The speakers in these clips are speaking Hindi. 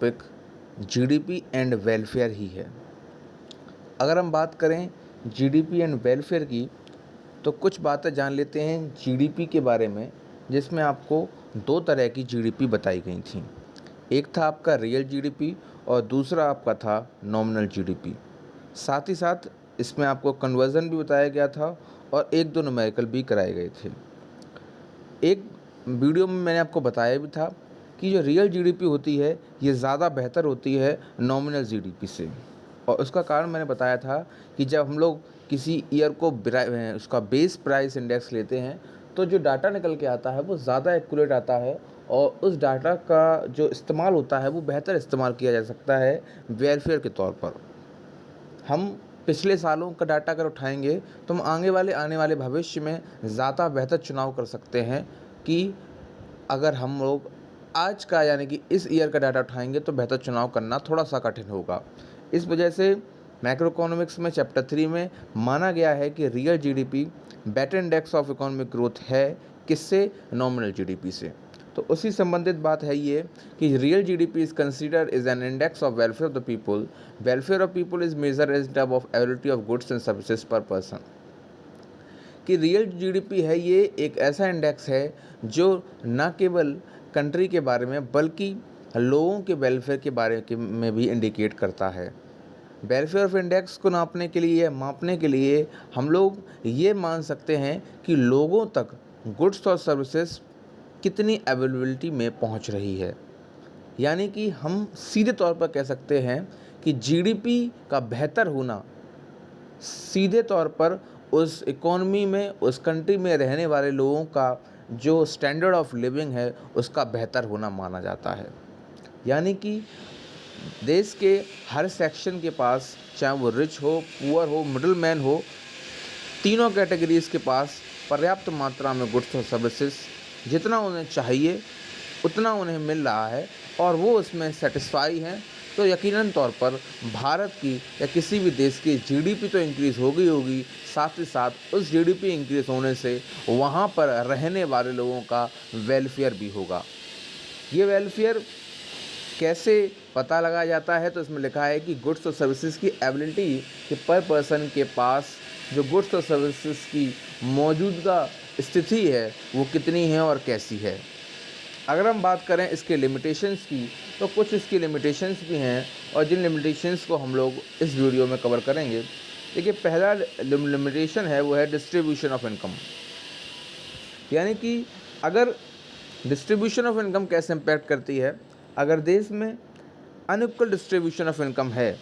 टॉपिक जीडीपी एंड वेलफेयर ही है। अगर हम बात करें जीडीपी एंड वेलफेयर की, तो कुछ बातें जान लेते हैं जीडीपी के बारे में, जिसमें आपको दो तरह की जीडीपी बताई गई थी। एक था आपका रियल जीडीपी और दूसरा आपका था नॉमिनल जीडीपी। साथ ही साथ इसमें आपको कन्वर्जन भी बताया गया था और एक दो न्यूमेरिकल भी कराए गए थे। एक वीडियो में मैंने आपको बताया भी था कि जो रियल जीडीपी होती है ये ज़्यादा बेहतर होती है नॉमिनल जीडीपी से, और उसका कारण मैंने बताया था कि जब हम लोग किसी ईयर को उसका बेस प्राइस इंडेक्स लेते हैं तो जो डाटा निकल के आता है वो ज़्यादा एक्यूरेट आता है, और उस डाटा का जो इस्तेमाल होता है वो बेहतर इस्तेमाल किया जा सकता है वेलफेयर के तौर पर। हम पिछले सालों का डाटा अगर उठाएंगे तो हम आने वाले भविष्य में ज़्यादा बेहतर चुनाव कर सकते हैं कि अगर हम लोग आज का यानी कि इस ईयर का डाटा उठाएंगे तो बेहतर चुनाव करना थोड़ा सा कठिन होगा। इस वजह से मैक्रो इकोनॉमिक्स में चैप्टर 3 में माना गया है कि real GDP better index of economic growth है, किससे? नॉमिनल जीडीपी से। तो उसी संबंधित बात है ये कि real GDP is considered is an index of welfare of the people. Welfare of people is major as term of ability of goods and services per person. कि रियल जीडीपी है ये एक ऐसा इंडेक्स है जो न केवल कंट्री के बारे में बल्कि लोगों के वेलफेयर के बारे में भी इंडिकेट करता है। वेलफेयर ऑफ इंडेक्स को नापने के लिए, मापने के लिए हम लोग ये मान सकते हैं कि लोगों तक गुड्स और सर्विसेज कितनी अवेलेबिलिटी में पहुंच रही है। यानी कि हम सीधे तौर पर कह सकते हैं कि जीडीपी का बेहतर होना सीधे तौर पर उस इकोनॉमी में, उस कंट्री में रहने वाले लोगों का जो स्टैंडर्ड ऑफ लिविंग है उसका बेहतर होना माना जाता है। यानी कि देश के हर सेक्शन के पास, चाहे वो रिच हो, पुअर हो, मिडिल मैन हो, तीनों कैटेगरीज के पास पर्याप्त मात्रा में गुड्स और सर्विसेज जितना उन्हें चाहिए उतना उन्हें मिल रहा है और वो उसमें सेटिस्फाई हैं, तो यकीनन तौर पर भारत की या किसी भी देश की जीडीपी तो इंक्रीज़ होगी, साथ ही साथ उस जीडीपी इंक्रीज़ होने से वहाँ पर रहने वाले लोगों का वेलफेयर भी होगा। ये वेलफेयर कैसे पता लगाया जाता है? तो इसमें लिखा है कि गुड्स और सर्विसेज की एबिलिटी कि पर पर्सन के पास जो गुड्स और सर्विसेज की मौजूदा स्थिति है वो कितनी है और कैसी है। अगर हम बात करें इसके लिमिटेशंस की, तो कुछ इसकी लिमिटेशंस भी हैं और जिन लिमिटेशंस को हम लोग इस वीडियो में कवर करेंगे। देखिए, पहला लिमिटेशन है वो है डिस्ट्रीब्यूशन ऑफ इनकम। यानी कि अगर डिस्ट्रीब्यूशन ऑफ इनकम कैसे इम्पैक्ट करती है, अगर देश में अनइक्वल डिस्ट्रीब्यूशन ऑफ इनकम है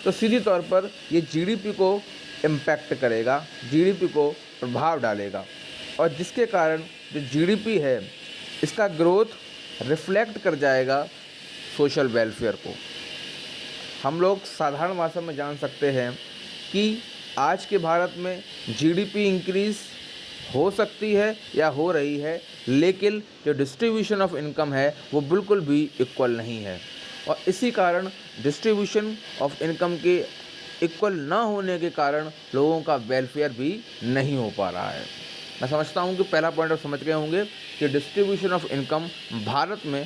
तो सीधी तौर पर ये जीडीपी को इम्पैक्ट करेगा, जीडीपी को प्रभाव डालेगा, और जिसके कारण जो जीडीपी है इसका ग्रोथ रिफ्लेक्ट कर जाएगा सोशल वेलफेयर को। हम लोग साधारण भाषा में जान सकते हैं कि आज के भारत में जीडीपी इंक्रीज़ हो सकती है या हो रही है, लेकिन जो डिस्ट्रीब्यूशन ऑफ इनकम है वो बिल्कुल भी इक्वल नहीं है, और इसी कारण डिस्ट्रीब्यूशन ऑफ इनकम के इक्वल ना होने के कारण लोगों का वेलफेयर भी नहीं हो पा रहा है। मैं समझता हूँ कि पहला पॉइंट आप समझ गए होंगे कि डिस्ट्रीब्यूशन ऑफ इनकम भारत में